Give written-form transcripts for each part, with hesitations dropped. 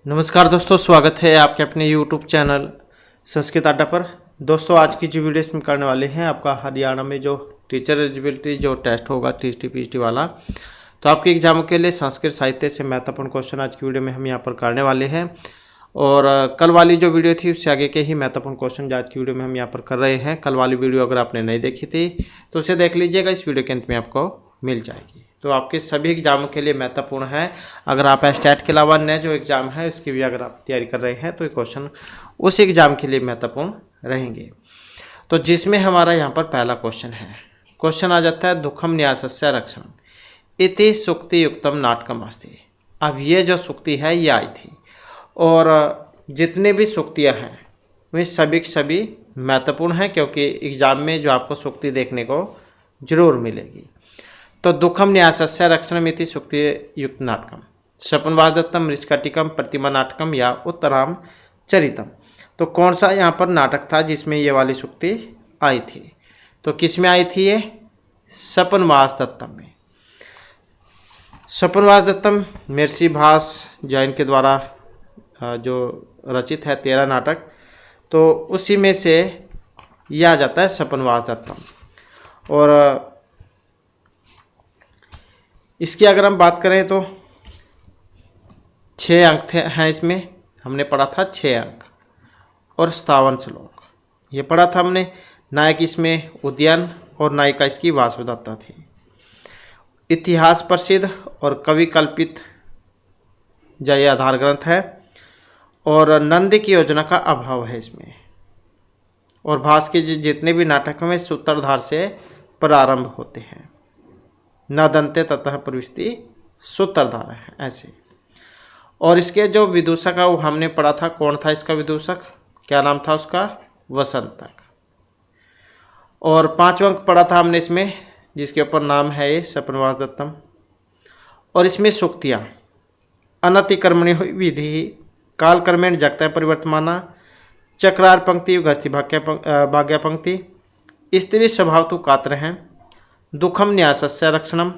नमस्कार दोस्तों, स्वागत है आपके अपने YouTube चैनल संस्कृत अड्डा पर। दोस्तों, आज की जो वीडियो इसमें करने वाले हैं, आपका हरियाणा में जो टीचर एलिजिबिलिटी जो टेस्ट होगा टीएसटी पीएचडी वाला, तो आपके एग्जामों के लिए संस्कृत साहित्य से महत्वपूर्ण क्वेश्चन आज की वीडियो में हम यहाँ पर करने वाले हैं। और कल वाली जो वीडियो थी उससे आगे के ही महत्वपूर्ण क्वेश्चन आज की वीडियो में हम यहाँ पर कर रहे हैं। कल वाली वीडियो अगर आपने नहीं देखी थी तो उसे देख लीजिएगा, इस वीडियो के अंत में आपको मिल जाएगी। तो आपके सभी एग्जामों के लिए महत्वपूर्ण है। अगर आप स्टेट के अलावा नए जो एग्ज़ाम है उसकी भी अगर आप तैयारी कर रहे हैं तो ये क्वेश्चन उस एग्ज़ाम के लिए महत्वपूर्ण रहेंगे। तो जिसमें हमारा यहाँ पर पहला क्वेश्चन है, क्वेश्चन आ जाता है दुखम न्यासस्य रक्षणम इति सुक्ति युक्तम नाटकम अस्ति। अब ये जो सुक्ति है ये आई थी, और जितने भी सुक्तियाँ हैं वे सभी की सभी महत्वपूर्ण हैं, क्योंकि एग्ज़ाम में जो आपको सुक्ति देखने को जरूर मिलेगी। तो दुखम न्यासस्य रक्षणमिति सुक्ति युक्त नाटकम शपनवादत्तम ऋषकटिकम प्रतिमा नाटकम या उत्तराम चरितम। तो कौन सा यहाँ पर नाटक था जिसमें ये वाली सुक्ति आई थी? तो किस में आई थी ये? सपनवास दत्तम में। सपनवास दत्तम महर्षि भास जैन के द्वारा जो रचित है 13 नाटक, तो उसी में से यह आ जाता है सपनवास दत्तम। और इसकी अगर हम बात करें तो 6 अंक थे हैं इसमें, हमने पढ़ा था 6 अंक और 57 श्लोक ये पढ़ा था हमने। नायक इसमें उद्यान और नायिका इसकी वासुदत्ता थी। इतिहास प्रसिद्ध और कवि कल्पित जय आधार ग्रंथ है, और नंद की योजना का अभाव है इसमें। और भास के जितने भी नाटक हैं सूत्रधार से प्रारंभ होते हैं, न दंते ततः प्रविष्टि सूत्रधार है ऐसे। और इसके जो विदूषक है वो हमने पढ़ा था, कौन था इसका विदूषक, क्या नाम था उसका? वसंतक। और 5 अंक पढ़ा था हमने इसमें, जिसके ऊपर नाम है ये सपनवास दत्तम। और इसमें सूक्तियाँ अनतिकर्मणि विधि काल कर्मेण जगत परिवर्तमाना चक्रार पंक्ति गस्ती भाग्य पंक्ति स्त्री स्वभाव तु कात्र हैं दुखम न्यासस्य रक्षणम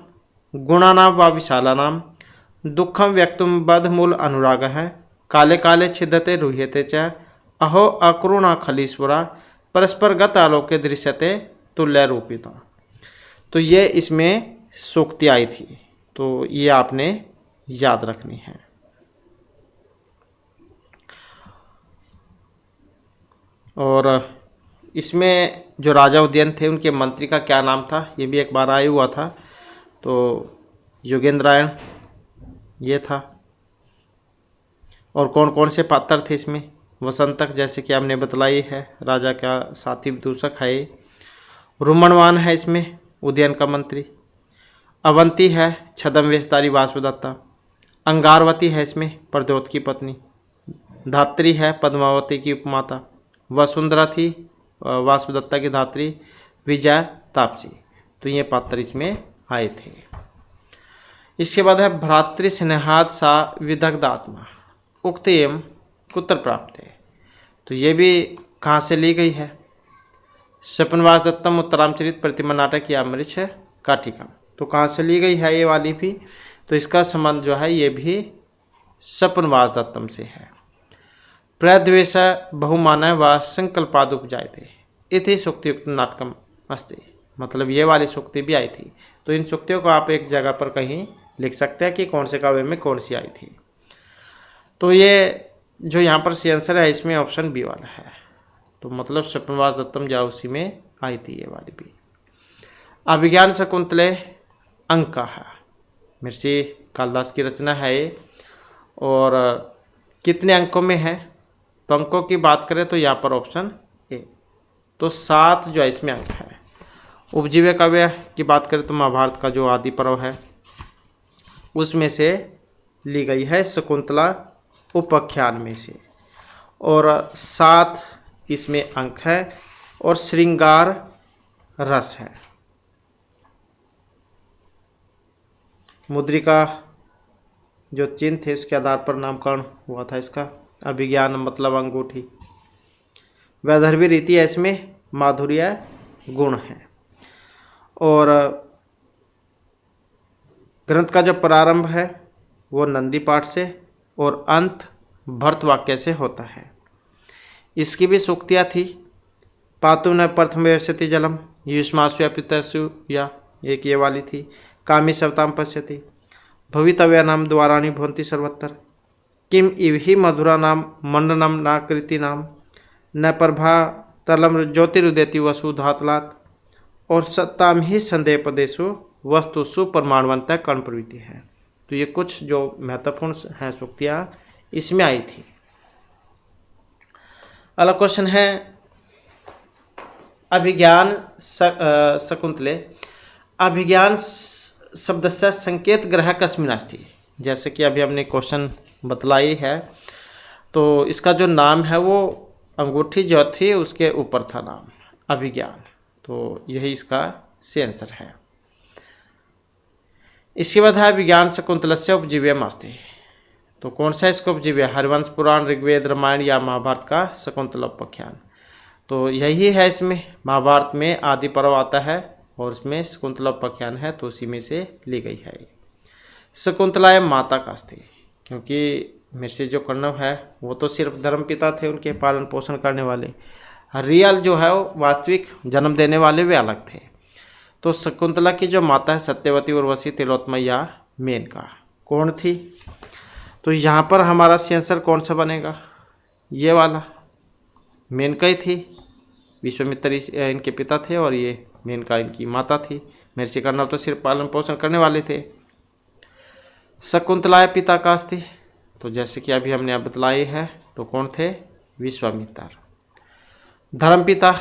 गुणानाम व विशालानाम दुखम व्यक्तुम बद्धमूल अनुराग है काले काले छिदते रुह्यते च अहो अक्रूणा खलीश्वरा परस्पर गत आलोके दृश्यते तुल्य रूपिता। तो ये इसमें सूक्ति आई थी, तो ये आपने याद रखनी है। और इसमें जो राजा उदयन थे उनके मंत्री का क्या नाम था, ये भी एक बार आया हुआ था। तो योगेंद्रायण ये था। और कौन कौन से पात्र थे इसमें? वसंतक जैसे कि हमने बतलाई है, राजा का साथी विदूषक है। रुमणवान है इसमें उदयन का मंत्री। अवंती है छद्म वेशधारी वासुदत्ता। अंगारवती है इसमें प्रद्योत की पत्नी। धात्री है पद्मावती की उपमाता। वसुंधरा थी वासुदत्ता की धात्री विजय तापसी। तो ये पात्र इसमें आए थे। इसके बाद है भ्रातृ स्नेहाद सा विदग्ध आत्मा उक्त एवं कुत्र प्राप्त है। तो ये भी कहाँ से ली गई है? सपनवास दत्तम उत्तरामचरित प्रतिमा नाटक या मृछ काटिका। तो कहाँ से ली गई है ये वाली भी? तो इसका संबंध जो है ये भी सपनवास दत्तम से है। प्रद्वेष बहुमान व संकल्पाद उपजायते इति सुक्तियुक्त नाटकम अस्ति। मतलब ये वाली सुक्ति भी आई थी। तो इन सुक्तियों को आप एक जगह पर कहीं लिख सकते हैं कि कौन से काव्य में कौन सी आई थी। तो ये जो यहाँ पर सी आंसर है इसमें ऑप्शन बी वाला है। तो मतलब सपनवास दत्तम जा उसी में आई थी ये वाली भी। अभिज्ञान शकुंतले अंक है, महर्षि कालिदास की रचना है ये। और कितने अंकों में है? तो अंकों की बात करें तो यहाँ पर ऑप्शन ए, तो 7 जो है इसमें अंक है। उपजीव्य काव्य की बात करें तो महाभारत का जो आदि पर्व है उसमें से ली गई है शकुंतला उपाख्यान में से। और 7 इसमें अंक है और श्रृंगार रस है। मुद्रिका जो चिन्ह थे उसके आधार पर नामकरण हुआ था इसका। अभिज्ञान मतलब अंगूठी। वैदर्भी रीति है इसमें माधुर्य गुण है। और ग्रंथ का जो प्रारंभ है वो नंदी पाठ से और अंत भर्त वाक्य से होता है। इसकी भी सूक्तियाँ थी। पातु न प्रथम व्यवसति जलम युष्मासु या पितरसु, या एक ये वाली थी। कामी सवताम पश्यति भवितव्या नाम द्वाराणि भवन्ति सर्वत्र किम इव ही मधुरा नाम मंडनम न कृति नाम न प्रभा तलम ज्योतिरुदेति वसुधातलात्। और सत्ताम ही संदेह पदेशु वस्तुसु प्रमाणवंता कर्ण प्रवृत्ति है। तो ये कुछ जो महत्वपूर्ण हैं सूक्तियाँ इसमें आई थी। अगला क्वेश्चन है अभिज्ञान शकुंतले अभिज्ञान शब्दस्य संकेत ग्रह कस्मिन् अस्ति। जैसे कि अभी हमने क्वेश्चन बतलाई है, तो इसका जो नाम है वो अंगूठी जो थी उसके ऊपर था नाम अभिज्ञान, तो यही इसका सही आंसर है। इसके बाद है विज्ञान शकुंतलस्य उपजीव्यम अस्ति। तो कौन सा इसका उपजीव्य? हरिवंश पुराण, ऋग्वेद, रामायण या महाभारत का शकुंतला उपाख्यान। तो यही है, इसमें महाभारत में आदि पर्व आता है और उसमें शकुंतला उपाख्यान है, तो उसी में से ली गई है। शकुंतला माता का अस्ति, क्योंकि मिर्षि जो कण्व है वो तो सिर्फ धर्मपिता थे, उनके पालन पोषण करने वाले। रियल जो है वो वास्तविक जन्म देने वाले वे अलग थे। तो शकुंतला की जो माता है सत्यवती, उर्वशी, तिलोत्तमय्या, मेनका कौन थी? तो यहाँ पर हमारा आंसर कौन सा बनेगा? ये वाला मेनका ही थी। विश्वामित्र इनके पिता थे और ये मेनका इनकी माता थी। महर्षि कण्व तो सिर्फ पालन पोषण करने वाले थे। शकुंतला पिता का अस्ति, तो जैसे कि अभी हमने बतलाई है, तो कौन थे? विश्वामित्र। धर्मपिता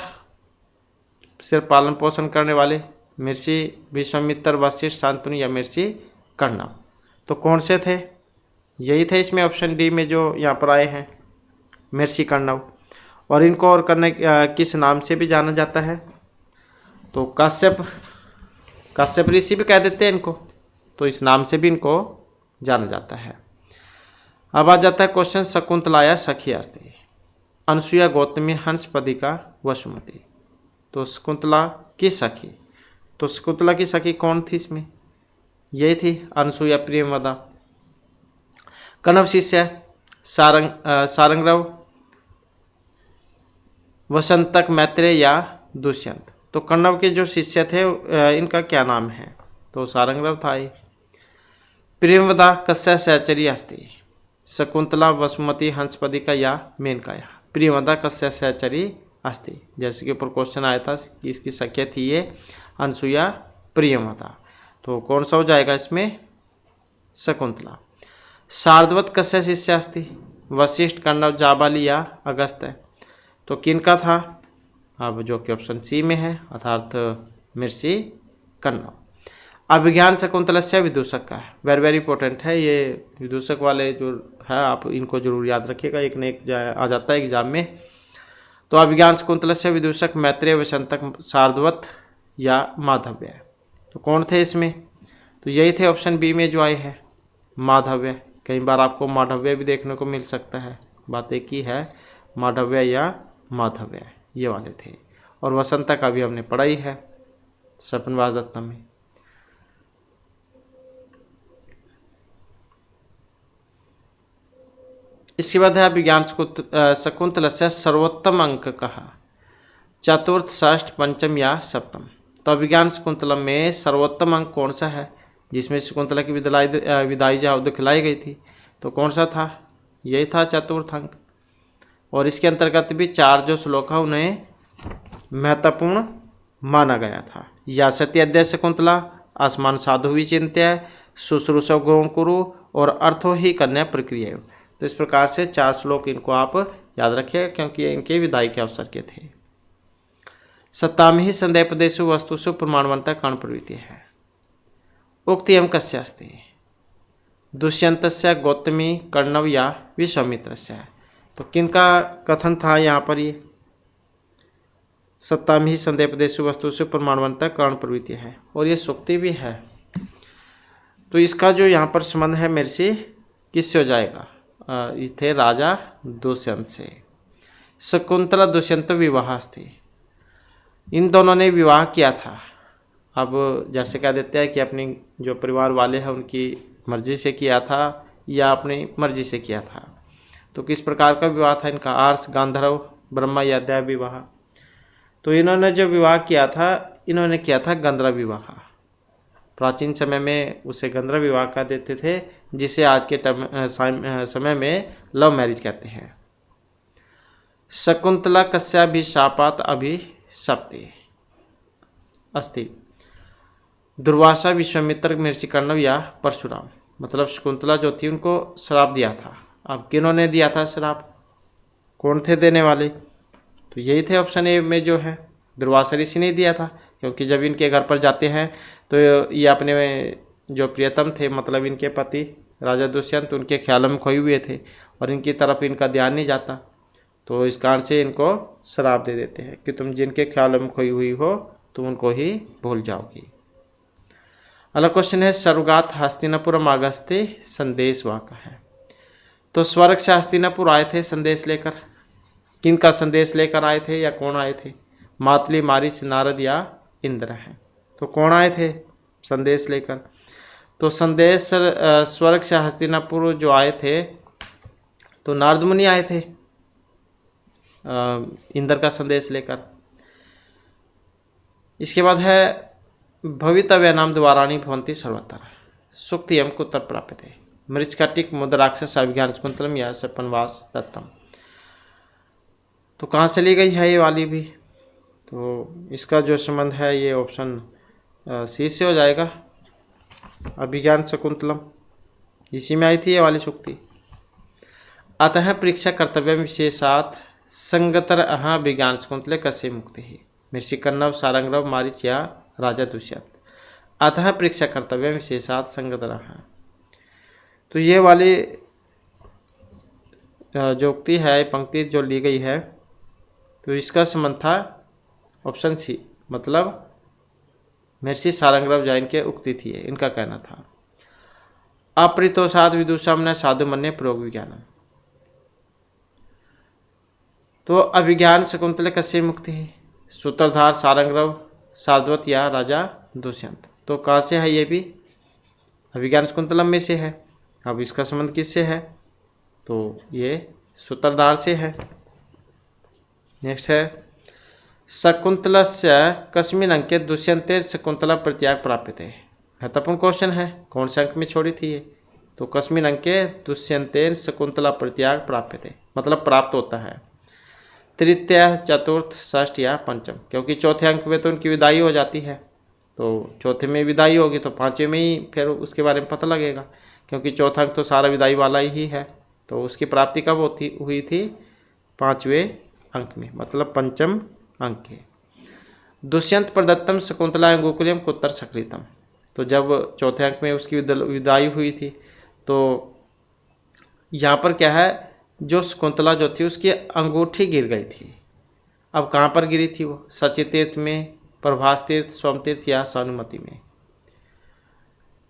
सिर्फ पालन पोषण करने वाले महर्षि विश्वामित्र, वशिष्ठ, शांतनु या महर्षि कण्व। तो कौन से थे? यही थे इसमें ऑप्शन डी में जो यहाँ पर आए हैं, महर्षि कण्व। और इनको और करने किस नाम से भी जाना जाता है? तो काश्यप ऋषि भी कह देते हैं इनको, तो इस नाम से भी इनको जाना जाता है। अब आ जाता है क्वेश्चन शकुंतलाया सखी अस्ति। अनसुया, गौतमी, हंसपदिका, वसुमती। तो शकुंतला की सखी, तो शकुंतला की सखी कौन थी इसमें? यही थी अनसुया, प्रियंवदा। कण्व शिष्य सारंगरव, वसंतक, मैत्रेय या दुष्यंत। तो कण्व के जो शिष्य थे इनका क्या नाम है? तो सारंगरव था ये। प्रियंवदा कस्य सहचरी अस्ति। शकुंतला, वसुमती, हंसपदिका या मेनकाया। प्रियंवदा कस्य सहचरी अस्ति। जैसे कि ऊपर क्वेश्चन आया था कि इसकी सख्या थी ये अनसुया, प्रियंवदा। तो कौन सा हो जाएगा इसमें? शकुंतला। शार्दवत कस्य शिष्य अस्ति। वशिष्ठ, कण्व, जाबाली या अगस्त्य। तो किनका था? अब जो कि ऑप्शन सी में है, अर्थात महर्षि कण्व। अभिज्ञान शकुंतलस्य विदूषक का है, वेरी वेरी इंपॉर्टेंट है ये। विदूषक वाले जो है आप इनको जरूर याद रखिएगा, एक न एक आ जाता है एग्जाम में। तो अभिज्ञान शकुंतलस्य विदूषक मैत्रेय, वसंतक, शार्दवत या माधव्य। तो कौन थे इसमें? तो यही थे ऑप्शन बी में जो आए हैं, माधव्य। कई बार आपको माधव्य भी देखने को मिल सकता है, बात एक ही है, माधव्य या माधव्य, ये वाले थे। और वसंत का भी हमने पढ़ा ही है स्वप्नवास दत्ता में। इसके बाद है विज्ञान शकुंतलस्य सर्वोत्तम अंक कहा। चतुर्थ, षष्ठ, पंचम या सप्तम। तो अभिज्ञान शकुंतलम में सर्वोत्तम अंक कौन सा है जिसमें शकुंतला की विदाई जब दिखलाई गई थी? तो कौन सा था? यही था चतुर्थ अंक। और इसके अंतर्गत भी 4 जो श्लोक है उन्हें महत्वपूर्ण माना गया था। या सत्य अध्याय शकुंतला, आसमान साधु विचिंत्य, शुश्रूषव गौण कुरु और अर्थो ही कन्या प्रक्रिया। तो इस प्रकार से 4 श्लोक इनको आप याद रखिएगा क्योंकि इनके विदाई के अवसर के थे। सत्ताम ही संदेह प्रदेशु वस्तुषु प्रमाणवंता कर्ण प्रवृत्ति है। उक्ति एवं कस्य अस्ति। दुष्यंतस्य, गौतमी, कण्व या विश्वामित्रस्य। तो किनका कथन था यहाँ पर? ये सत्ताम ही संदेह प्रदेशु वस्तुषु प्रमाणवंता कर्ण प्रवृत्ति है और ये सूक्ति भी है। तो इसका जो यहाँ पर संबंध है महर्षि किससे हो जाएगा? थे राजा दुष्यंत से। शकुंतला दुष्यंत विवाह थी, इन दोनों ने विवाह किया था। अब जैसे कह देते हैं कि अपनी जो परिवार वाले हैं उनकी मर्जी से किया था या अपनी मर्जी से किया था। तो किस प्रकार का विवाह था इनका? आर्ष, गांधर्व, ब्रह्मा या दैव विवाह? तो इन्होंने जो विवाह किया था, इन्होंने किया था गंधर्व विवाह। प्राचीन समय में उसे गंधर्व विवाह कह देते थे, जिसे आज के समय में लव मैरिज कहते हैं। शकुंतला कस्याभिशापात् अभिशप्ते अस्ति। दुर्वासा, विश्वामित्र, ऋषिकर्णव या परशुराम? मतलब शकुंतला जो थी उनको श्राप दिया था। अब किन्होंने दिया था श्राप? कौन थे देने वाले? तो यही थे ऑप्शन ए में जो है, दुर्वासा ऋषि ने दिया था। क्योंकि जब इनके घर पर जाते हैं तो ये अपने जो प्रियतम थे, मतलब इनके पति राजा दुष्यंत, उनके ख्यालों में खोए हुए थे और इनकी तरफ इनका ध्यान नहीं जाता। तो इस कारण से इनको श्राप दे देते हैं कि तुम जिनके ख्यालों में खोई हुई हो तुम उनको ही भूल जाओगी। अगला क्वेश्चन है, स्वर्गात हस्तिनापुरम आगस्ते संदेश वाका है। तो स्वर्ग से हस्तिनापुर आए थे संदेश लेकर। किनका संदेश लेकर आए थे या कौन आए थे? मातली, मारीच, नारद या इंद्र हैं। तो कौन आए थे संदेश लेकर? तो संदेश स्वर्ग से हस्तिनापुर जो आए थे तो नारद मुनि आए थे इंद्र का संदेश लेकर। इसके बाद है, भवितव्य नाम द्वाराणी भवंती सर्वत्र सुक्तियम कुत्र प्राप्यते। मृच्छकटिक, मुद्राक्षस, अभिज्ञान शकुंतलम या सपनवास दत्तम? तो कहाँ से ली गई है ये वाली भी? तो इसका जो संबंध है ये ऑप्शन सी से हो जाएगा, अभिज्ञान शकुंतलम, इसी में आई थी ये वाली सूक्ति। अतः परीक्षा कर्तव्य विशेषात संगतर अहा विज्ञान शकुंतले कस्य मुक्ति ही। ऋषिकर्णव, सारंगरव, मारीच या राजा दुष्यंत? अतः परीक्षा कर्तव्य विशेषात संगतर अहा। तो ये वाली जो उक्ति है, पंक्ति जो ली गई है, तो इसका संबंध था ऑप्शन सी, मतलब महर्षि सारंगरव जैन के उक्ति थी, इनका कहना था। अप्रीतोषाद विदुषम न साधु मन्ये प्रयोग विज्ञानम। तो अभिज्ञान शकुंतले कस्य मुक्ति है? सूत्रधार, सारंगरव, सारद्वत या राजा दुष्यंत? तो कहाँ से है ये भी? अभिज्ञान शकुंतलम में से है। अब इसका संबंध किससे है? तो ये सूत्रधार से है। नेक्स्ट है, शकुंतलस्य कस्मिन् अंके दुष्यंते शकुंतला प्रत्याग प्राप्यते। महत्वपूर्ण क्वेश्चन है, कौन से अंक में छोड़ी थी ये? तो कस्मिन् अंके दुष्यंतेन शकुंतला प्रत्याग प्राप्यते, मतलब प्राप्त होता है। तृतीय, चतुर्थ, षष्ठ या पंचम? क्योंकि चौथे अंक में तो उनकी विदाई हो जाती है, तो चौथे में विदाई होगी तो पांचवें में ही फिर उसके बारे में पता लगेगा। क्योंकि चौथा अंक तो सारा विदाई वाला ही है, तो उसकी प्राप्ति कब हुई थी? पांचवें अंक में, मतलब पंचम अंक है। दुष्यंत प्रदत्तम शकुंतला अंगुकुल्यम कुत्र सकृतम? तो जब चौथे अंक में उसकी विदाई हुई थी तो यहाँ पर क्या है, जो शकुंतला जो थी उसकी अंगूठी गिर गई थी। अब कहाँ पर गिरी थी वो? सची तीर्थ में, प्रभास तीर्थ, सोम तीर्थ या सानुमति में?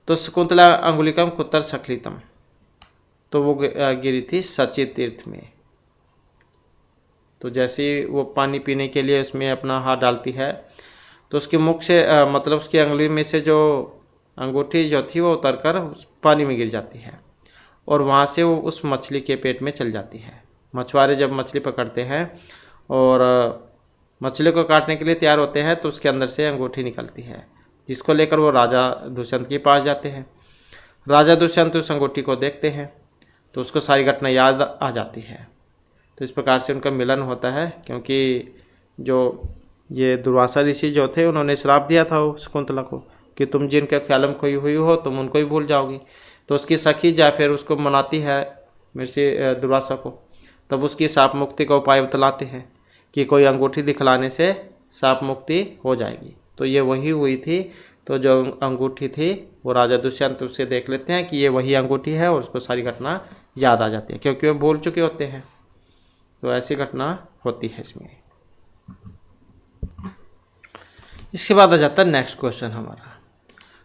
तो शकुंतला अंगुलिकम कुत्र सकृतम, तो वो गिरी थी सची तीर्थ में। तो जैसे वो पानी पीने के लिए उसमें अपना हाथ डालती है तो उसके मुख से मतलब उसकी अंगुली में से जो अंगूठी जो थी वो उतरकर पानी में गिर जाती है और वहाँ से वो उस मछली के पेट में चल जाती है। मछुआरे जब मछली पकड़ते हैं और मछली को काटने के लिए तैयार होते हैं तो उसके अंदर से अंगूठी निकलती है, जिसको लेकर वो राजा दुष्यंत के पास जाते हैं। राजा दुष्यंत उस अंगूठी को देखते हैं तो उसको सारी घटना याद आ जाती है। तो इस प्रकार से उनका मिलन होता है, क्योंकि जो ये दुर्वासा ऋषि जो थे उन्होंने श्राप दिया था वो शकुंतला को कि तुम जिनके ख्याल में खोई हुई हो तुम उनको ही भूल जाओगी। तो उसकी सखी जा फिर उसको मनाती है ऋषि दुर्वासा को, तब उसकी शाप मुक्ति का उपाय बतलाते हैं कि कोई अंगूठी दिखलाने से शाप मुक्ति हो जाएगी। तो ये वही हुई थी। तो जो अंगूठी थी वो राजा दुष्यंत उससे देख लेते हैं कि ये वही अंगूठी है और उसको सारी घटना याद आ जाती है, क्योंकि वो भूल चुके होते हैं। तो ऐसी घटना होती है इसमें। इसके बाद आ जाता है नेक्स्ट क्वेश्चन हमारा।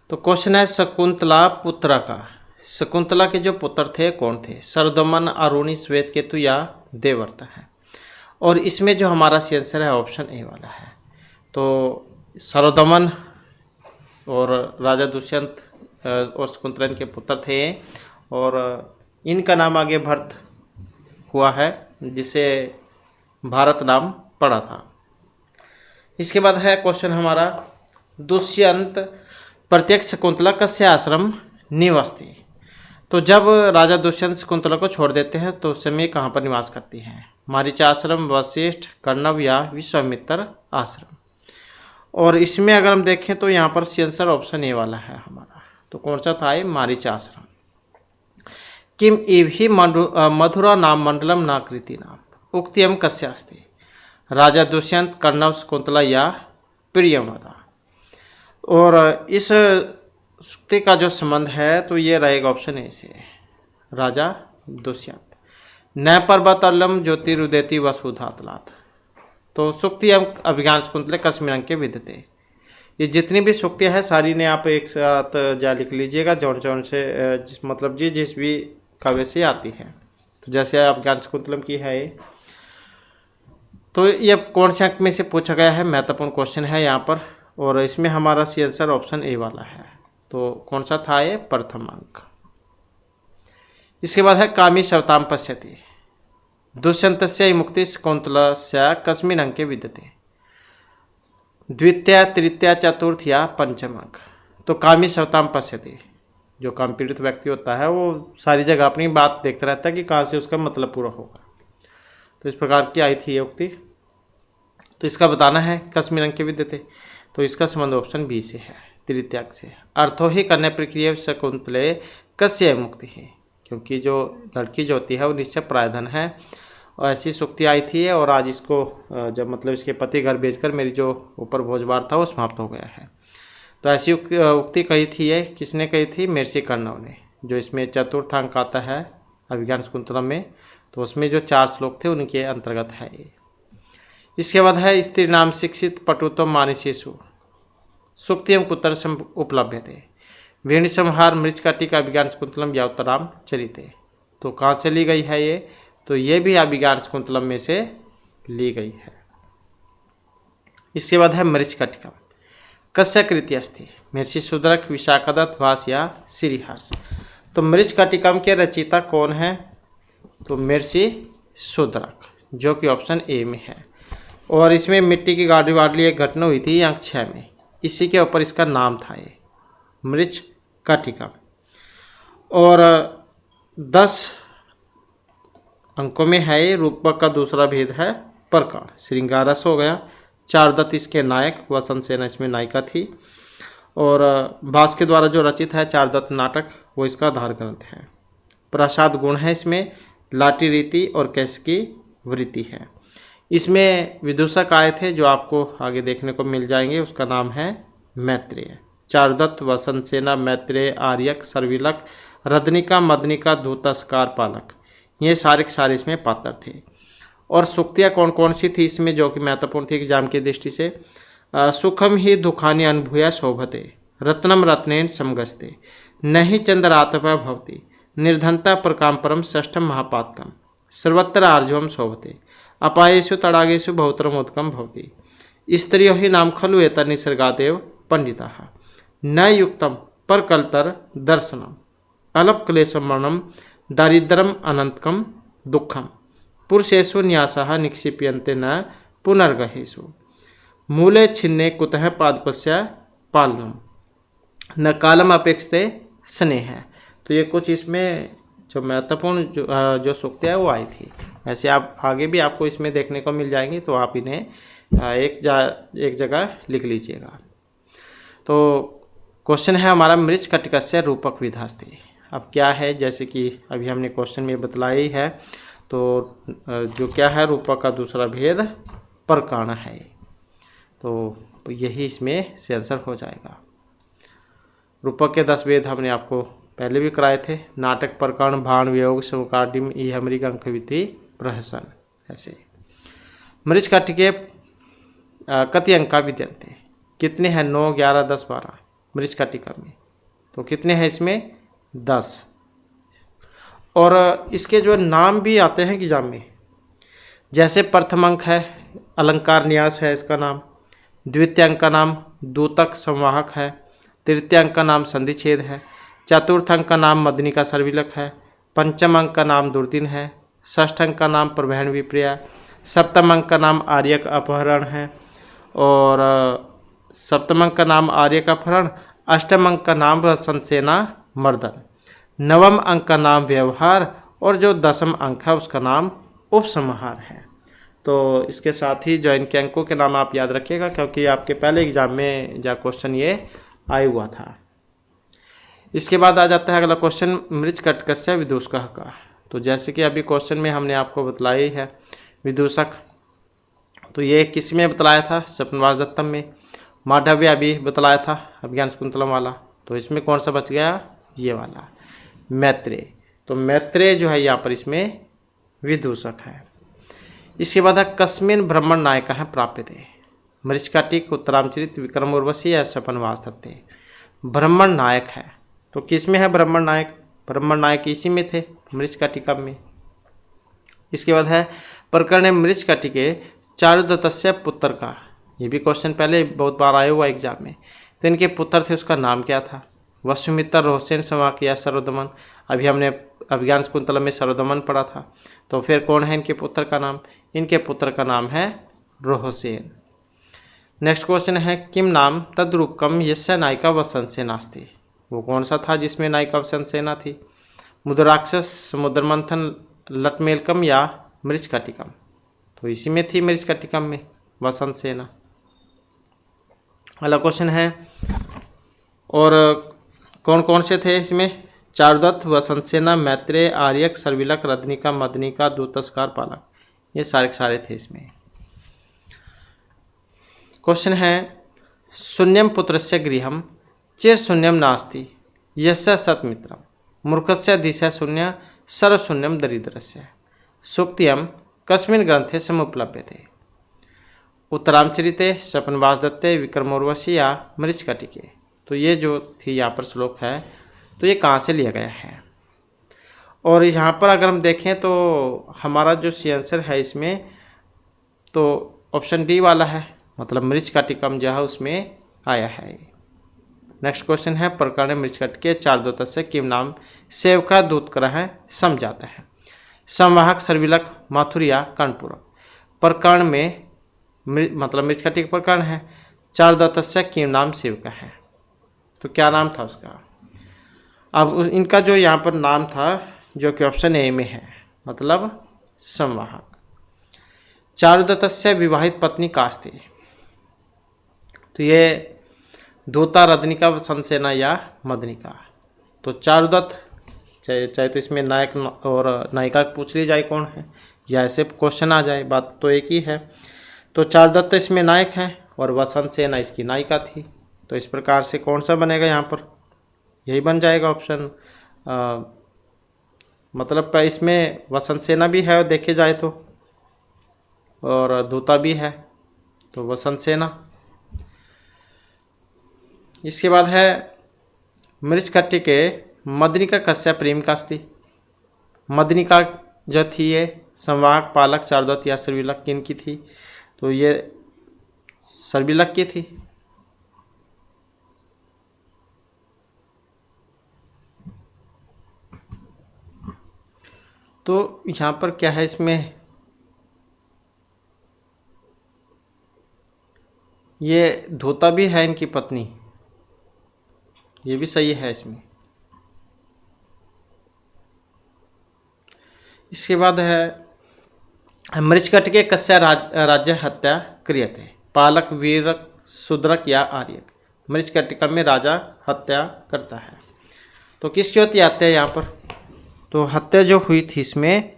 तो क्वेश्चन है, शकुंतला पुत्र का, शकुंतला के जो पुत्र थे कौन थे? सरदमन, अरुणी, श्वेतकेतु या देवव्रत है? और इसमें जो हमारा सी आंसर है ऑप्शन ए वाला है। तो सरदमन और राजा दुष्यंत और शकुंतला के पुत्र थे और इनका नाम आगे भरत हुआ है जिसे भारत नाम पड़ा था। इसके बाद है क्वेश्चन हमारा, दुष्यंत प्रत्यक्ष शकुंतला कस्य आश्रम निवासती। तो जब राजा दुष्यंत शकुंतला को छोड़ देते हैं तो उस समय कहाँ पर निवास करती हैं? मारीचाश्रम, वशिष्ठ, कर्णव या विश्वामित्र आश्रम। और इसमें अगर हम देखें तो यहाँ पर सी आंसर ऑप्शन ए वाला है हमारा। तो कौन सा था ये? मारीचाश्रम। किम एवि मधुरा नाम मंडलम न कृति नाम उक्तियम कस्य अस्ति। राजा दुष्यंत, कर्णव, शकुंतला या प्रियव्रता। और इस सूक्ति का जो संबंध है तो ये रहेगा ऑप्शन ए से, राजा दुष्यंत। न पर्वतल्लम ज्योतिरुदेति वसुधातलात्। तो सूक्ति हम अभिज्ञान शकुंतले कश्मीर के विद्यते। ये जितनी भी सूक्तियाँ हैं सारी ने आप एक साथ जा लिख लीजिएगा, जौन जौन से मतलब जिस भी काव्य से आती है। तो जैसे अभिज्ञान शकुंतलम की है ये, तो ये कौन से अंक में से पूछा गया है? महत्वपूर्ण क्वेश्चन है यहाँ पर। और इसमें हमारा सी आंसर ऑप्शन ए वाला है। तो कौन सा था ये? प्रथम अंक। इसके बाद है कामी शवताम पश्यति दुष्यंतस्य मुक्ति शकुंतलस्य कस्मिन् अंके विद्यते। द्वितीय, तृतीय, चतुर्थ या पंचम अंक। तो कामी शवताम पश्यति, जो काम पीड़ित व्यक्ति होता है वो सारी जगह अपनी बात देखता रहता है कि कहाँ से उसका मतलब पूरा होगा। तो इस प्रकार की आई थी ये उक्ति। तो इसका बताना है कस्मिन् अंके विद्यते। तो इसका संबंध ऑप्शन बी से है, तृतीय अंक से। अर्थो ही कन्या प्रक्रिया शकुंतले कस्य मुक्ति है, क्योंकि जो लड़की जो होती है वो निश्चय प्रायधन है। और ऐसी सूक्ति आई थी और आज इसको जब मतलब इसके पति घर भेजकर मेरी जो ऊपर भोजवार था वो समाप्त हो गया है। तो ऐसी उक्ति कही थी ये किसने कही थी? महर्षि कर्णव ने, जो इसमें चतुर्थ अंक आता है अभिज्ञान शकुंतलम में। तो उसमें जो 4 श्लोक थे उनके अंतर्गत है ये। इसके बाद है स्त्री नाम शिक्षित पटुत्व मानसेषु सूक्तियम कुत्र उपलब्ध थे। वेणी संहार, मृच्छकटिका, अभिज्ञान शकुंतलम या उत्तराम चरिते। तो कहाँ से ली गई है ये? तो ये भी अभिज्ञान शकुंतलम में से ली गई है। इसके बाद है मृच्छकटिका कस्य कृति अस्ति। महर्षि शूद्रक, विशाखदत्त, भास या श्रीहर्ष। तो मृच्छकटिकम के रचयिता कौन है? तो महर्षि शूद्रक, जो कि ऑप्शन ए में है। और इसमें मिट्टी की गाड़ी वाली एक घटना हुई थी अंक 6 में, इसी के ऊपर इसका नाम था ये मृच्छकटिका। और 10 अंकों में है ये। रूपक का दूसरा भेद है प्रकार। श्रृंगार रस हो गया। चारुदत्त इसके नायक, वसंत सेना इसमें नायिका थी। और भास के द्वारा जो रचित है चारुदत्त नाटक वो इसका आधार ग्रंथ है। प्रसाद गुण है इसमें, लाटी रीति और कैसकी वृत्ति है। इसमें विदूषक आए थे जो आपको आगे देखने को मिल जाएंगे, उसका नाम है मैत्रेय। चारुदत्त, वसंत सेना, मैत्रेय, आर्यक, सर्विलक, रदनिका, मदनिका, दूतस्कार, पालक, ये सारे इसमें पात्र थे। और सूक्तियाँ कौन कौन सी थी इसमें जो कि महत्वपूर्ण थी एग्जाम की दृष्टि से? सुखम ही दुखानि अनुभूया शोभते, रत्नम रत्नेन समगस्ते, नहि चंद्रातपा भवति, निर्धनता प्रकाम परम षष्ठम महापातकम, सर्वत्र आर्जवम शोभते, अपायेषु तड़ागेषु बहुतरमोदकम भवति, स्त्रियो ही नाम खलु एत निसर्गादेव पंडिताः, न युक्तम परकलतर दर्शनम, अल्प क्लेशम मरणम, दारिद्रम अनंतकम दुखम, पुरुषेषु न्यासः निक्षिप्यन्ते न पुनर्गहेषु, मूले छिन्ने कुतः पादपस्य पालनम, न कालम अपेक्षते स्नेह। तो ये कुछ इसमें जो महत्वपूर्ण जो सूक्तियाँ है वो आई थी। ऐसे आप आगे भी आपको इसमें देखने को मिल जाएंगी, तो आप इन्हें एक जगह लिख लीजिएगा। तो क्वेश्चन है हमारा मृच्छकटिकस्य रूपक विधास्ति। अब क्या है, जैसे कि अभी हमने क्वेश्चन में बतलाया ही है, तो जो क्या है रूपक का दूसरा भेद प्रकरण है। तो यही इसमें से आंसर हो जाएगा। रूपक के 10 भेद हमने आपको पहले भी कराए थे। नाटक, प्रकरण, भाण, वियोग, समुकार्डिम, ईहमृग, अंकविधि, प्रहसन। ऐसे मृच्छकटिके कति अंका विद्यन्ते, कितने हैं? 9, 11, 10, 12 मृच्छकटिका में। तो कितने हैं इसमें? 10। और इसके जो नाम भी आते हैं एग्जाम में, जैसे प्रथम अंक है अलंकार न्यास है इसका नाम, द्वितीय अंक का नाम दूतक संवाहक है, तृतीय अंक का नाम संधिछेद है, चतुर्थ अंक का नाम मदनिका सर्विलक है, पंचम अंक का नाम दुर्दिन है, षष्ठ अंक का नाम प्रभैन विप्रिया, सप्तम अंक का नाम आर्यक अपहरण है, और सप्तम अंक का नाम आर्यक अपहरण, अष्टम अंक का नाम वसंत सेना मर्दन, नवम अंक का नाम व्यवहार, और जो दसम अंक है उसका नाम उपसंहार है। तो इसके साथ ही जो इनके अंकों के नाम आप याद रखिएगा, क्योंकि आपके पहले एग्जाम में जो क्वेश्चन ये आया हुआ था। इसके बाद आ जाता है अगला क्वेश्चन मृच कटकस्य विदूषक का। तो जैसे कि अभी क्वेश्चन में हमने आपको बतलाई है विदूषक, तो ये किस में बतलाया था, स्वप्नवास दत्तम में। मांडव्य अभी बतलाया था अभिज्ञान शाकुंतलम वाला, तो इसमें कौन सा बच गया, ये वाला मैत्रेय। तो मैत्रेय जो है यहाँ पर इसमें विदूषक है। इसके बाद है कस्मिन ब्राह्मण नायक है प्राप्यते, मृच्छकटिक, उत्तरामचरित, विक्रम उर्वशी या स्वप्नवास दत्ते। ब्राह्मण नायक है, तो किस में है ब्राह्मण नायक, ब्राह्मण नायक इसी में थे मृच्छकटिकम में। इसके बाद है प्रकरण मृच्छकटिके चारुदत्तस्य पुत्र का, ये भी क्वेश्चन पहले बहुत बार आया हुआ एग्जाम में। तो इनके पुत्र थे, उसका नाम क्या था, वसुमित्र, रोहसेन, संवाक या सर्वदमन। अभी हमने अभिज्ञान शाकुंतलम में सर्वदमन पढ़ा था, तो फिर कौन है इनके पुत्र का नाम, इनके पुत्र का नाम है रोहसेन। नेक्स्ट क्वेश्चन है किम नाम तद्रुकम यस्य नायिका वसंत सेना अस्ति, वो कौन सा था जिसमें नायिका वसंत सेना थी, मुद्राक्षस, समुद्र मंथन, लटमेलकम या मृच्छकटिकम। तो इसी में थी मृच्छकटिकम में वसंत सेना। अगला क्वेश्चन है और कौन कौन से थे इसमें, चारुदत्त, वसंत सेना, मैत्रेय, आर्यक, सर्विलक, रदनिका, मदनिका, दूतस्कार, पालक, ये सारे सारे थे इसमें। क्वेश्चन है शून्यम पुत्रस्य गृहम चिर शून्यम नास्ति यस्य सतमित्रम, मूर्खस्य दिशा शून्य सर्वशून्यम दरिद्रस्य, सूक्तियम कस्मिन् ग्रंथे समुपलभ्यते, उत्तरामचरिते, स्वप्नवास दत्ते, विक्रमोर्वशी या मृच्छकटिके। तो ये जो थी यहाँ पर श्लोक है, तो ये कहाँ से लिया गया है। और यहाँ पर अगर हम देखें तो हमारा जो सी आंसर है इसमें, तो ऑप्शन डी वाला है, मतलब मृच्छकटिकम जो है उसमें आया है। नेक्स्ट क्वेश्चन है प्रकरण मृच्छकटिके चारुदत्तस्य किम नाम सेवका दूतकर है समझाता है, संवाहक, सर्विलक, माथुरिया, कर्णपूरक। प्रकरण में मतलब मृच्छकटिक प्रकरण है, चारुदत्तस्य किम नाम सेवका है, तो क्या नाम था उसका। अब इनका जो यहाँ पर नाम था जो कि ऑप्शन ए में है, मतलब संवाहक। चारुदत्तस्य विवाहित पत्नी कास्ती, तो ये दूता, रदनिका, वसंत सेना या मदनिका। तो चारुदत्त चाहे तो इसमें नायक और नायिका पूछ ली जाए कौन है, या ऐसे क्वेश्चन आ जाए, बात तो एक ही है। तो चारुदत्त इसमें नायक है और वसंत सेना इसकी नायिका थी। तो इस प्रकार से कौन सा बनेगा यहाँ पर, यही बन जाएगा ऑप्शन। मतलब इसमें वसंत सेना भी है देखे जाए तो, और दूता भी है, तो वसंत सेना। इसके बाद है मृच्छकटिके मदनिका कस्य प्रेम कास्ती। मदनिका जो थी ये संवाहक, पालक, चारुदत्त या सर्विलक किन की थी, तो ये सर्विलक की थी। तो यहाँ पर क्या है इसमें, ये धोता भी है इनकी पत्नी, ये भी सही है इसमें। इसके बाद है मृच्छकटिके कस्य राज्य हत्या क्रियते, पालक, वीरक, शूद्रक या आर्यक। मृच्छकटिका में राजा हत्या करता है, तो किसकी होती है हत्या यहाँ पर, तो हत्या जो हुई थी इसमें,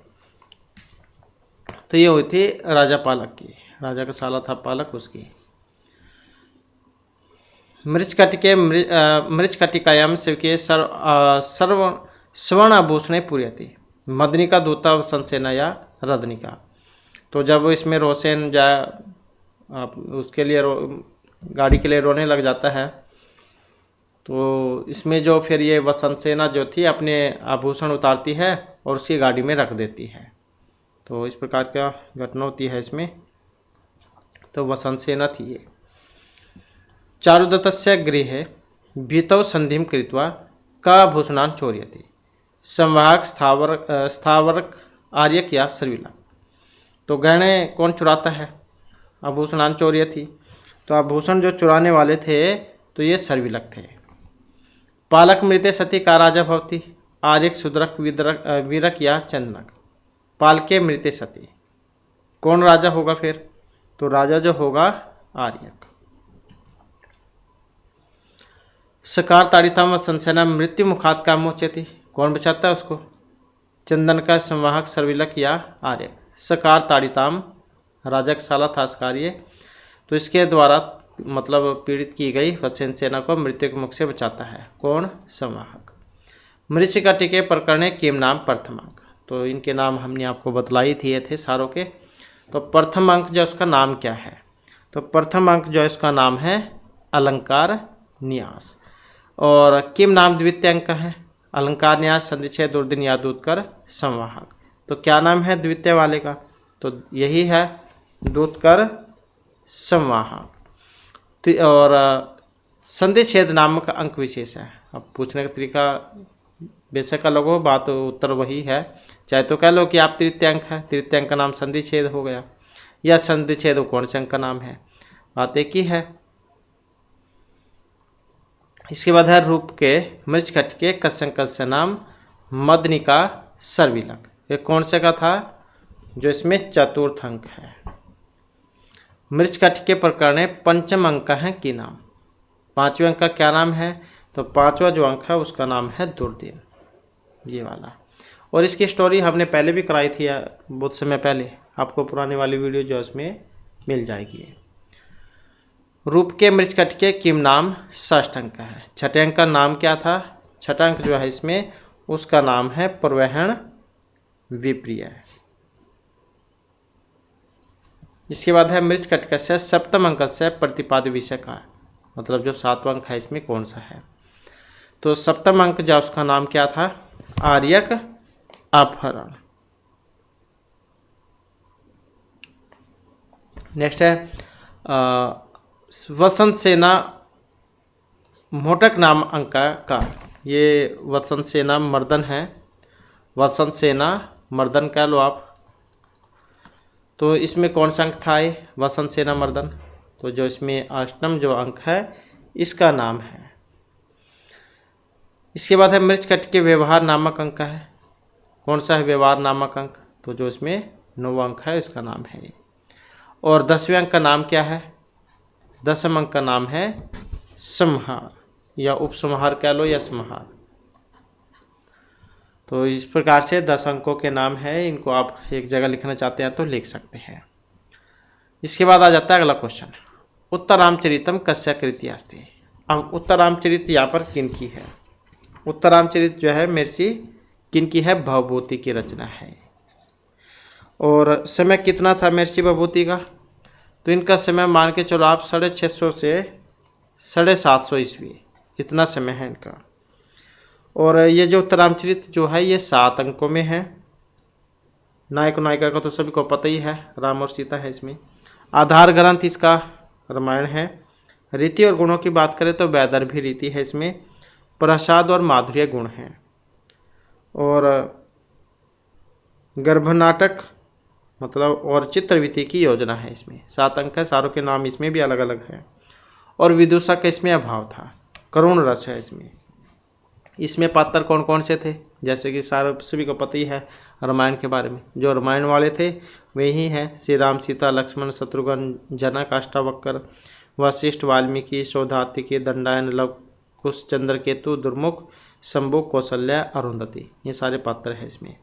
तो ये हुई थी राजा पालक की, राजा का साला था पालक उसकी। मृच्छकटिके मृच्छकटिकायां सेवके सर्व स्वर्ण आभूषणे पूर्यति, मदनिका, दूता, वसंत सेना या रदनिका। तो जब इसमें रोहसेन उसके लिए गाड़ी के लिए रोने लग जाता है, तो इसमें जो फिर ये वसंत सेना जो थी अपने आभूषण उतारती है और उसकी गाड़ी में रख देती है। तो इस प्रकार का घटना होती है इसमें, तो वसंत सेना थी ये। चारुदत्तस्य गृहे भीतौ संधिं कृत्वा काभूषणान् चोरयति, संवाहक, स्थावरक, आर्यक या सर्विलक। तो गहने कौन चुराता है? आभूषणान चौर्य थी, तो आभूषण जो चुराने वाले थे तो ये सर्विलक थे। पालक मृते सती का राजा भवती? आर्यक, शूद्रक, वीरक या चंदनक। पालके मृते सती कौन राजा होगा फिर? तो राजा जो होगा आर्यक। सकार ताड़िताम व संसेना मृत्यु मुखात का मोचती, कौन बचाता है उसको? चंदन का संवाहक सर्विलक या आर्यक। सकार ताड़िताम राजा का साला था अस्कार्य, तो इसके द्वारा मतलब पीड़ित की गई वत्सेन सेना को मृत्यु के मुख से बचाता है, कौन? संवाहक। मृच्छिका के प्रकरण किम नाम प्रथम अंक, तो इनके नाम हमने आपको बतलाई दिए थे सारों के। तो प्रथम अंक जो उसका नाम क्या है? तो प्रथम अंक जो इसका नाम है अलंकार न्यास। और किम नाम द्वितीय अंक है? अलंकार न्यास, संधिच्छेद, दुर्दिन या दूतकर, संवाहक। तो क्या नाम है द्वितीय वाले का? तो यही है दूतकर संवाहक। और संधिच्छेद नामक अंक विशेष है। अब पूछने का तरीका बेशक अलग हो, बात उत्तर वही है। चाहे तो कह लो कि आप तृतीय अंक है, तृतीय अंक का नाम संधिच्छेद हो गया, या संधिच्छेद कौन से अंक का नाम है, बात एक ही है। इसके बाद है रूप के मृच खट के कसंक से नाम मदनिका सर्विलक। ये कौन से का था? जो इसमें चतुर्थ अंक है। मृच खट के प्रकरण पंचम अंक का है कि नाम? पांचवें अंक का क्या नाम है? तो पांचवा जो अंक है उसका नाम है दुर्दिन, ये वाला। और इसकी स्टोरी हमने पहले भी कराई थी बहुत समय पहले, आपको पुरानी वाली वीडियो जो उसमें मिल जाएगी। रूप के मृच खट के किम नाम षष्ठ अंक का है। छठे अंक का नाम क्या था? छठा अंक जो है इसमें उसका नाम है प्रवहण विप्रिय। इसके बाद है मृच खटक से सप्तम अंक से प्रतिपाद्य विषय का, मतलब जो सातवां अंक है इसमें कौन सा है? तो सप्तम अंक जो उसका नाम क्या था? आर्यक अपहरण। नेक्स्ट है वसंत सेना मोटक नाम अंक का। ये वसंत सेना मर्दन है, वसंत सेना मर्दन कह लो आप। तो इसमें कौन सा अंक था ये वसंत सेना मर्दन? तो जो इसमें अष्टम जो अंक है इसका नाम है। इसके बाद है मृच खट के व्यवहार नामक अंक है। कौन सा है व्यवहार नामक अंक? तो जो इसमें 9वां अंक है इसका नाम है। और 10वें अंक का नाम क्या है? 10वें अंक का नाम है संहार, या उपसंहार कह लो, या संहार। तो इस प्रकार से 10 अंकों के नाम है, इनको आप एक जगह लिखना चाहते हैं तो लिख सकते हैं। इसके बाद आ जाता है अगला क्वेश्चन, उत्तरामचरितम कस्य कृति अस्ति। अब उत्तरामचरित यहाँ पर किन की है? उत्तरामचरित जो है महर्षि किन की है? भवभूति की रचना है। और समय कितना था महर्षि भवभूति का? तो इनका समय मान के चलो आप 650 से 750 ईस्वी, इतना समय है इनका। और ये जो उत्तरामचरित जो है ये 7 अंकों में है। नायक नायिका का तो सभी को पता ही है, राम और सीता है इसमें। आधार ग्रंथ इसका रामायण है। रीति और गुणों की बात करें तो वैदर्भी रीति है इसमें, प्रसाद और माधुर्य गुण हैं। और गर्भनाटक मतलब और चित्रविधि की योजना है इसमें। 7 अंक है, सारों के नाम इसमें भी अलग अलग हैं। और विदूषा का इसमें अभाव था। करुण रस है इसमें। इसमें पात्र कौन कौन से थे? जैसे कि सारे सभी को पता ही है रामायण के बारे में। जो रामायण वाले थे वे ही हैं श्री राम, सीता, लक्ष्मण, शत्रुघ्न, जनक, अष्टावक्र, वशिष्ठ, वाल्मीकि, सौधातिकी, दंडायन, लव कुश, चंद्रकेतु, दुर्मुख, शंभु, कौशल्या, अरुंधति, ये सारे पात्र हैं इसमें।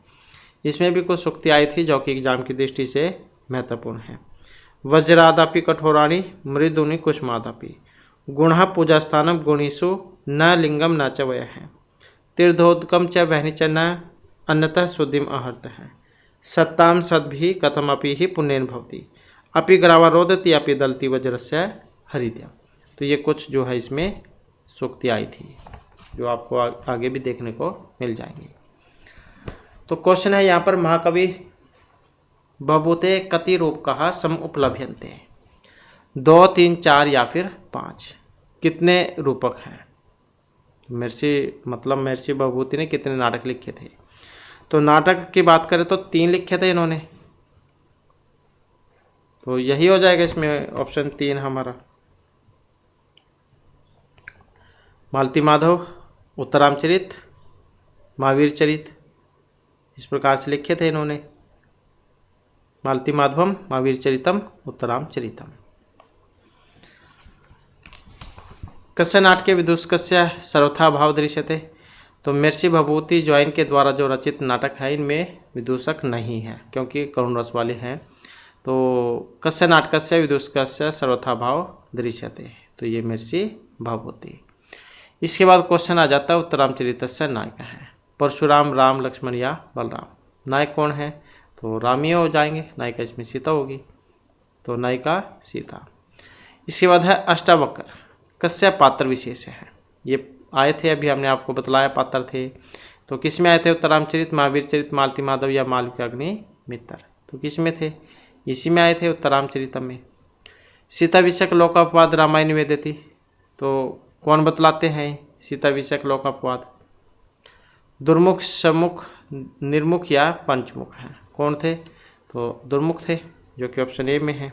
इसमें भी कुछ सूक्ति आई थी जो कि एग्जाम की दृष्टि से महत्वपूर्ण है। वज्रादापि कठोराणी मृदुनि कुष्मादापि गुणः पूजास्थानम गुणीषु न लिंगम न च वय है तीर्थोदकम च वहनि च न अन्यतः शुद्धिम अहर्त है सत्ताम सद्भि कथमपि ही पुण्यन भवति अपि ग्रावारोदति अपि दलति वज्रस्य हरिद्यम। तो ये कुछ जो है इसमें सूक्ति आई थी जो आपको आगे भी देखने को मिल जाएंगी। तो क्वेश्चन है यहाँ पर, महाकवि बभूते कति रूप कहा सम उपलभ्यन्ते? 2, 3, 4 या फिर 5, कितने रूपक हैं? महर्षि मतलब महर्षि भभूति ने कितने नाटक लिखे थे? तो नाटक की बात करें तो 3 लिखे थे इन्होंने, तो यही हो जाएगा इसमें ऑप्शन 3 हमारा। मालती माधव, उत्तरामचरित, महावीर चरित, इस प्रकार से लिखे थे इन्होंने। मालती माधवम, महावीर चरितम, उत्तरामचरितम। कस्य नाटके विदूषकस्य सर्वथा भाव दृश्यते। तो महर्षि भभूति जैन के द्वारा जो रचित नाटक है इनमें विदूषक नहीं है, क्योंकि करुण रस वाले हैं। तो कस्य नाटकस्य विदूषकस्य सर्वथा भाव दृश्यते, तो ये महर्षि भभूति। इसके बाद क्वेश्चन आ जाता है उत्तरामचरितस्य नायक है परशुराम, राम, लक्ष्मण या बलराम। नायक कौन है, तो राम ही हो जाएंगे, नायिका इसमें सीता होगी, तो नायिका सीता। इसके बाद है अष्टावक्र, कस्य पात्र विशेष है। ये आए थे, अभी हमने आपको बतलाया पात्र थे। तो किस में आए थे, उत्तरामचरित, महावीर चरित, मालती माधव या मालविकाग्निमित्र। तो किस में थे, इसी में आए थे, उत्तरामचरितम में। सीता विषयक लोकापवाद रामायण निवेदिती, तो कौन बतलाते हैं सीता विषयक लोकापवाद। दुर्मुख, सम्मुख, निर्मुख या पंचमुख हैं, कौन थे, तो दुर्मुख थे, जो कि ऑप्शन ए में है।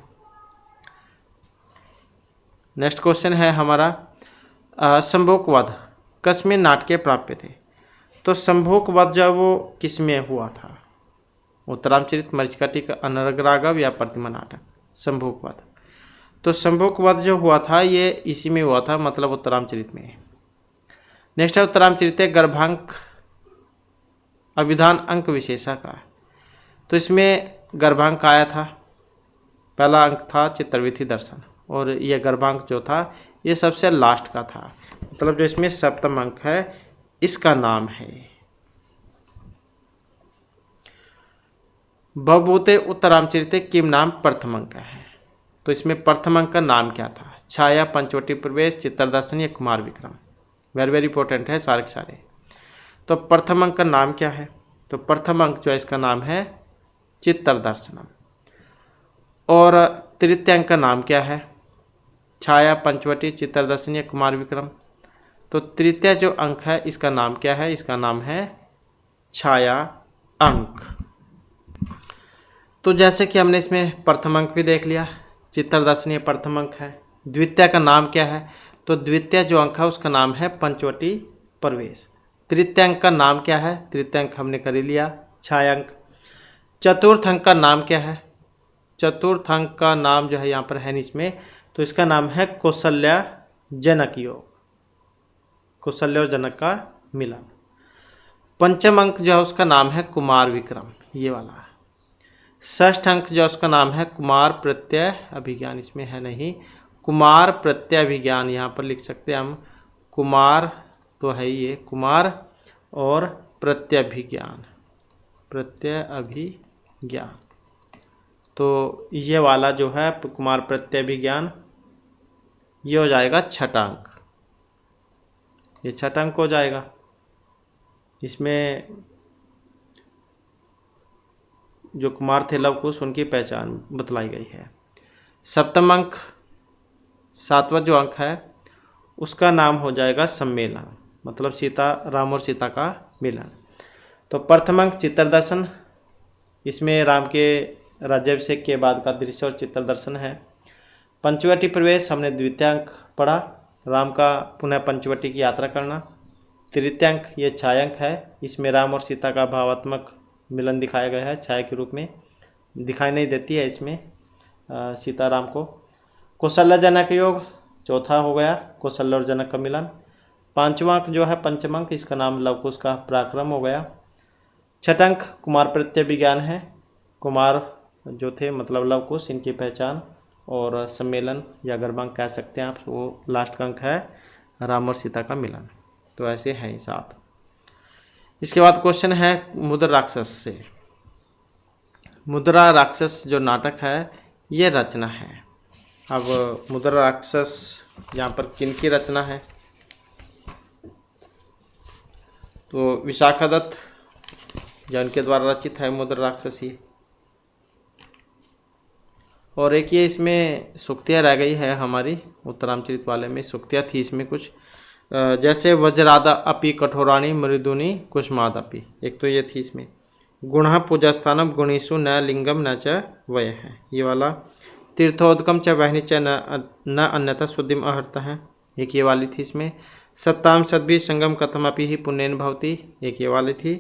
नेक्स्ट क्वेश्चन है हमारा संभोगवध कस्मिन नाटके प्राप्य थे। तो संभोगवध जो वो किस में हुआ था, उत्तरामचरित, मरीचिका, अनर्गराघव या प्रतिमा नाटक। संभोगवध, तो संभोगवध जो हुआ था ये इसी में हुआ था, मतलब उत्तरामचरित में। नेक्स्ट है उत्तरामचरित गर्भांक अभिधान अंक विशेषा का। तो इसमें गर्भांक आया था, पहला अंक था चित्रविधि दर्शन, और यह गर्भांक जो था ये सबसे लास्ट का था, मतलब जो इसमें सप्तम अंक है इसका नाम है। भवभूते उत्तरामचरिते किम नाम प्रथम अंक है। तो इसमें प्रथम अंक का नाम क्या था, छाया, पंचवटी प्रवेश, चित्रदर्शन या Kumar Vikram. Very very important है सारे के सारे। तो प्रथम अंक का नाम क्या है, तो प्रथम अंक जो है इसका नाम है चित्रदर्शनम। और तृतीय अंक का नाम क्या है, छाया, पंचवटी, चित्रदर्शन या कुमार विक्रम। तो तृतीय जो अंक है इसका नाम क्या है, इसका नाम है छाया अंक। तो जैसे कि हमने इसमें प्रथम अंक भी देख लिया, चित्रदर्शन ये प्रथम अंक है। द्वितीय का नाम क्या है, तो द्वितीय जो अंक है उसका नाम है पंचवटी प्रवेश। तृतीय अंक का नाम क्या है, तृतीय अंक हमने कर ही लिया, छायांक। चतुर्थ अंक का नाम क्या है, चतुर्थ अंक का नाम जो है यहाँ पर है इसमें, तो इसका नाम है कौशल्या जनक योग, कौशल्य और जनक का मिलन। पंचम अंक जो है उसका नाम है कुमार विक्रम, ये वाला। षष्ठ अंक जो है उसका नाम है कुमार प्रत्यय अभिज्ञान, इसमें है नहीं, कुमार प्रत्यय अभिज्ञान यहाँ पर लिख सकते हैं हम। कुमार तो है ये कुमार और प्रत्यय अभिज्ञान, प्रत्यय अभिज्ञान। तो ये वाला जो है कुमार प्रत्यय अभिज्ञान ये हो जाएगा छठा अंक, ये छठा अंक हो जाएगा। इसमें जो कुमार थे लवकुश उनकी पहचान बतलाई गई है। सप्तम अंक, सातवां जो अंक है उसका नाम हो जाएगा सम्मेलन, मतलब सीता, राम और सीता का मिलन। तो प्रथम अंक चित्रदर्शन, इसमें राम के राज्याभिषेक के बाद का दृश्य और चित्रदर्शन है। पंचवटी प्रवेश हमने द्वितीय अंक पढ़ा, राम का पुनः पंचवटी की यात्रा करना। तृतीय अंक ये छायांक है, इसमें राम और सीता का भावात्मक मिलन दिखाया गया है, छाया के रूप में दिखाई नहीं देती है इसमें सीता राम को। कौशल्य जनक योग चौथा हो गया, कौशल्य और जनक का मिलन। पांचवा अंक जो है पंचम अंक, इसका नाम लवकुश का पराक्रम हो गया। छठा अंक कुमार प्रत्यय विज्ञान है, कुमार जो थे मतलब लवकुश, इनकी पहचान और सम्मेलन या गर्भांक कह सकते हैं आप, वो लास्ट का अंक है राम और सीता का मिलन। तो ऐसे हैं 7। इसके बाद क्वेश्चन है मुद्रा राक्षस से। मुद्रा राक्षस जो नाटक है ये रचना है। अब मुद्रा राक्षस यहाँ पर किन की रचना है, तो विशाखादत्त जो इनके द्वारा रचित है मुद्रा राक्षसी। और एक ये इसमें सूक्तियाँ रह गई है हमारी उत्तरामचरित वाले में, सूक्तियाँ थी इसमें कुछ, जैसे वज्रादा अपि कठोराणी मृदुनी कुष्मादपि, एक तो ये थी इसमें। गुणः पूजास्थानम गुणेषु न लिंगम न च वय है ये वाला। तीर्थोदकम च वहनी च न अन्यथा शुद्धिम अहर्त है, एक ये वाली थी इसमें। सत्ताम सद्भि संगम कथम अपि ही पुण्यन भवती, एक ये वाली थी।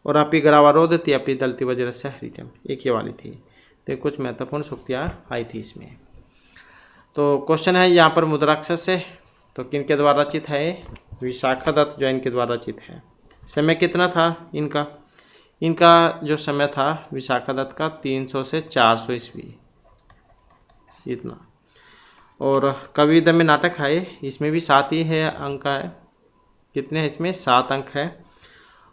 और अपि ग्रावारोधति अपि दलति वज्र से हरितम, एक ये वाली थी। तो कुछ महत्वपूर्ण सूक्तियाँ आई थी इसमें। तो क्वेश्चन है यहाँ पर मुद्राक्षस से, तो किनके द्वारा रचित है? विशाखा दत्त जो इनके द्वारा रचित है। समय कितना था इनका? इनका जो समय था विशाखा दत्त का 300 से 400 ईस्वी इतना। और कविता में नाटक है, इसमें भी 7 ही है अंक है। कितने हैं इसमें? 7 अंक है।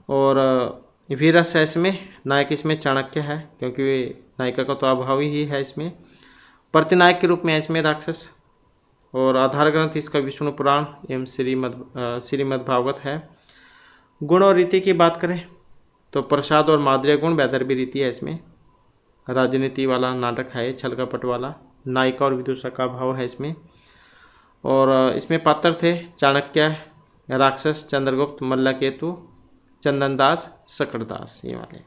और वीरस है इसमें, नायक इसमें चाणक्य है क्योंकि नायिका का तो अभाव ही है इसमें। प्रतिनायक के रूप में है इसमें राक्षस। और आधार ग्रंथ इसका विष्णु पुराण एवं श्रीमद् भागवत है। गुण और रीति की बात करें तो प्रसाद और माद्रिय गुण वैदर्भी रीति है इसमें। राजनीति वाला नाटक है, छल कपट वाला। नायिका और विदूषक का भाव है इसमें। और इसमें पात्र थे चाणक्य, राक्षस, चंद्रगुप्त, मल्लकेतु, चंदनदास, सकड़दास, ये वाले।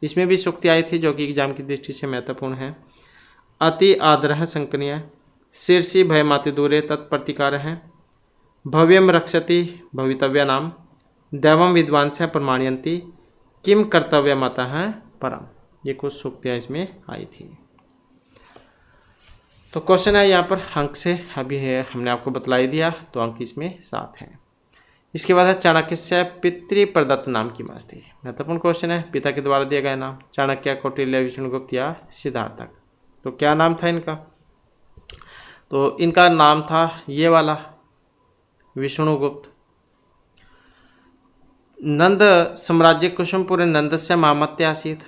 इसमें भी सूक्ति आई थी जो कि एग्जाम की दृष्टि से महत्वपूर्ण है। अति आदरः संकनीय, शीर्षि भयमाति दूरे तत्प्रतिकार है, भव्यम रक्षति भवितव्य नाम, दैवम विद्वांस प्रमाणयंती, किम कर्तव्य माता है परम। ये कुछ सूक्तियाँ इसमें आई थी। तो क्वेश्चन है यहाँ पर अंक से, अभी है हमने आपको बतलाई दिया, तो अंक इसमें 7 हैं। इसके बाद है चाणक्य से पितृ प्रदत्त नाम की मस्ती। महत्वपूर्ण क्वेश्चन है। पिता के द्वारा दिया गया नाम चाणक्य, कौटिल्य, विष्णुगुप्त या सिद्धार्थक। तो क्या नाम था इनका? तो इनका नाम था ये वाला विष्णुगुप्त। नंद साम्राज्य कुसुमपुर नंदस्य मामत्य आसीत,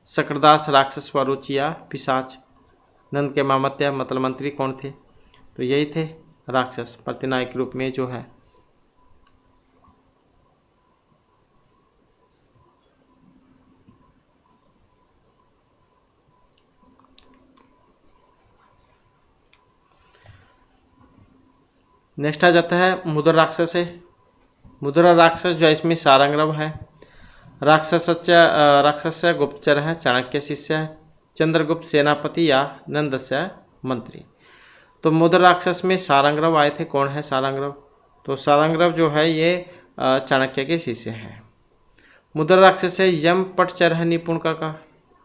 सकड़दास राक्षस वरुचिया पिशाच। नंद के मामत्य मतलब मंत्री कौन थे? तो यही थे राक्षस, प्रतिनायक के रूप में जो है। नेक्स्ट आ जाता है मुद्रा राक्षस है। मुद्रा राक्षस जो है इसमें सारंगरव है। राक्षस गुप्तचर है, चाणक्य शिष्य है, चंद्रगुप्त सेनापति या नंदस्य मंत्री। तो मुद्रा राक्षस में सारंगरव आए थे। कौन है सारंगरव? तो सारंगरव जो है ये चाणक्य के शिष्य हैं। मुद्रा राक्षस है यम पटचर है निपुण का,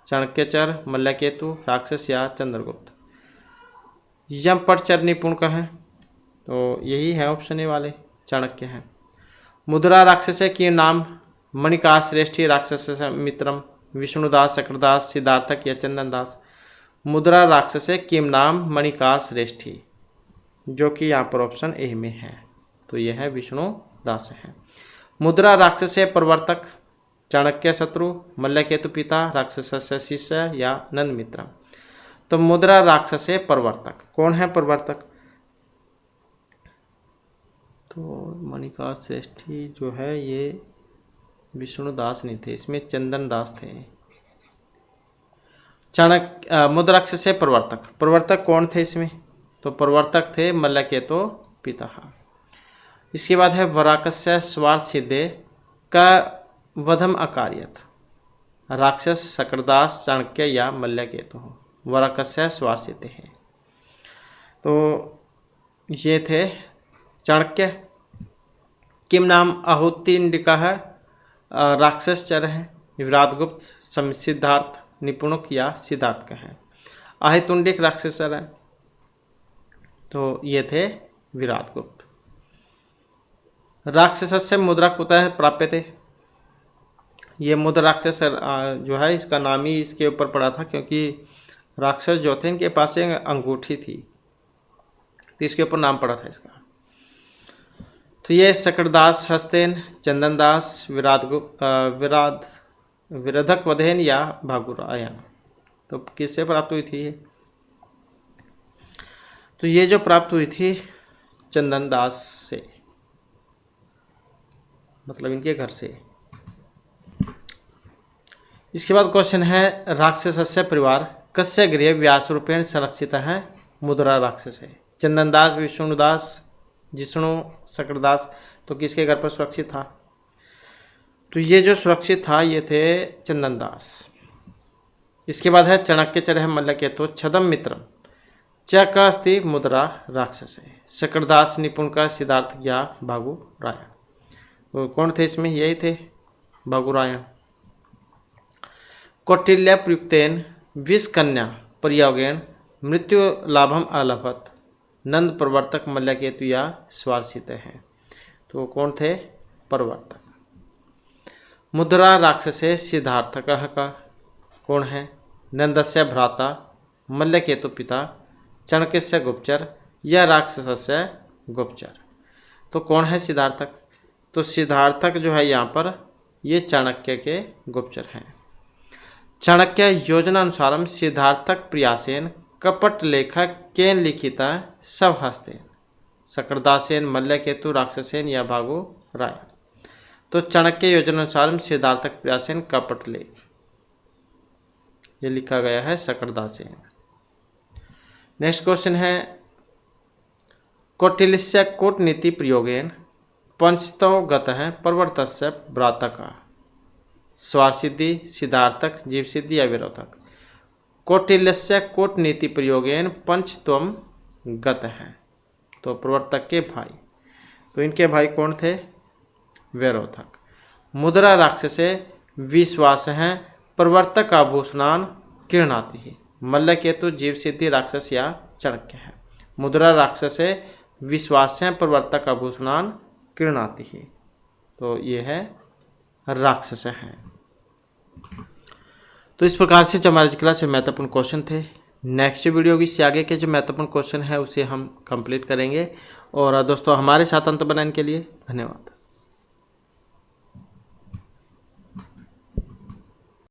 चाणक्यचर, मल्लकेतु, राक्षस या चंद्रगुप्त। यम पटचर निपुण का है, तो यही है ऑप्शन ए वाले, चाणक्य है। मुद्रा राक्षस के नाम मणिकार श्रेष्ठी, राक्षस मित्रम, विष्णुदास, सकड़दास, सिद्धार्थक या चंदनदास। मुद्रा राक्षस किम नाम मणिकार श्रेष्ठी, जो कि यहाँ पर ऑप्शन ए में है, तो यह है विष्णुदास है। मुद्रा राक्षस प्रवर्तक चाणक्य शत्रु, मल्लकेतु पिता, राक्षस शिष्य या नंद मित्र। तो मुद्रा राक्षस प्रवर्तक कौन है? प्रवर्तक तो मणिकार श्रेष्ठी जो है ये विष्णुदास नहीं थे, इसमें चंदनदास थे। मुद्रा राक्षस प्रवर्तक कौन थे इसमें? तो प्रवर्तक थे मल्लकेतु पिता। इसके बाद है वराकस्य स्वार्थ सिद्धे का वधम अकार्यत, राक्षस, सकड़दास, चाणक्य या मल्लकेतु। वराकस्य स्वार्थ सिद्धे है, तो ये थे चाणक्य। किम नाम आहुतिंडिका है, राक्षस चर है, विराटगुप्त, सिद्धार्थ निपुणक या सिद्धार्थ का है। आहितुंडिक राक्षस चर है, तो ये थे विराटगुप्त। राक्षस मुद्रा कुतः प्राप्य थे। ये मुद्रा राक्षस जो है इसका नाम ही इसके ऊपर पड़ा था, क्योंकि राक्षस जो थे इनके पास एक अंगूठी थी, तो इसके ऊपर नाम पड़ा था इसका। तो ये सकड़दास, हस्तेन, चंदनदास, विरधक वधेन या भागुरायन। तो किससे प्राप्त हुई थी ये? तो ये जो प्राप्त हुई थी चंदनदास से, मतलब इनके घर से। इसके बाद क्वेश्चन है राक्षसस्य परिवार कस्य गृह व्यास रूपेण संरक्षित है मुद्रा राक्षस है। चंदनदास, विष्णुदास, जिष्णु, सकड़दास, तो किसके घर पर सुरक्षित था? तो ये जो सुरक्षित था ये थे चंदन दास। इसके बाद है चाणक्य चरह मल्लकेतो छदम मित्रम च का अस्ति मुद्रा राक्षसे शकरदास निपुण का सिद्धार्थ या भागु रायण। तो कौन थे इसमें? यही थे भागु रायण। कौटिल्य प्रयुक्तेन विष कन्या प्रयोगेन मृत्यु लाभम अलभत नंद प्रवर्तक मल्लकेतु या स्वार्षित हैं। तो कौन थे? प्रवर्तक। मुद्रा राक्षसे सिद्धार्थकः का कौन है? नंदस्य भ्राता मल्लकेतु पिता चाणक्यस्य गुप्तचर या राक्षसस्य गुप्तचर। तो कौन है सिद्धार्थक? तो सिद्धार्थक जो है यहाँ पर ये चाणक्य के गुप्तचर हैं। चाणक्य योजनानुसारम सिद्धार्थक प्रयासेन कपट लेखक केन लिखिता सब हस्तेन शकरदासेन मल्लकेतु राक्षसेन या भागु रायण। तो चाणक्य योजनानुसार सिद्धार्थक प्रयासेन कपट लेख ये लिखा गया है शकरदासेन। नेक्स्ट क्वेश्चन है कौटिल्यस्य कूटनीति प्रयोगेन पंचतो गतः प्रवर्तस्य भ्रातका स्वारसिद्धि सिद्धार्थक जीव सिद्धि या विरोधक। कौटिल्यस्य कूटनीति प्रयोगेन पंचत्वम गतः तो प्रवर्तक के भाई। तो इनके भाई कौन थे? विरोधक। मुद्रा राक्षसे विश्वास हैं प्रवर्तक आभूषणान किरणाति ही मल्लकेतु जीव सिद्धि राक्षस या चाणक्य है। मुद्रा राक्षसे विश्वास हैं प्रवर्तक आभूषणान किरणाति ही तो ये है राक्षस हैं। तो इस प्रकार से जो हमारे क्लास में महत्वपूर्ण क्वेश्चन थे, नेक्स्ट वीडियो की इससे आगे के जो महत्वपूर्ण क्वेश्चन है उसे हम कंप्लीट करेंगे। और दोस्तों हमारे साथ अंत बनाने के लिए धन्यवाद।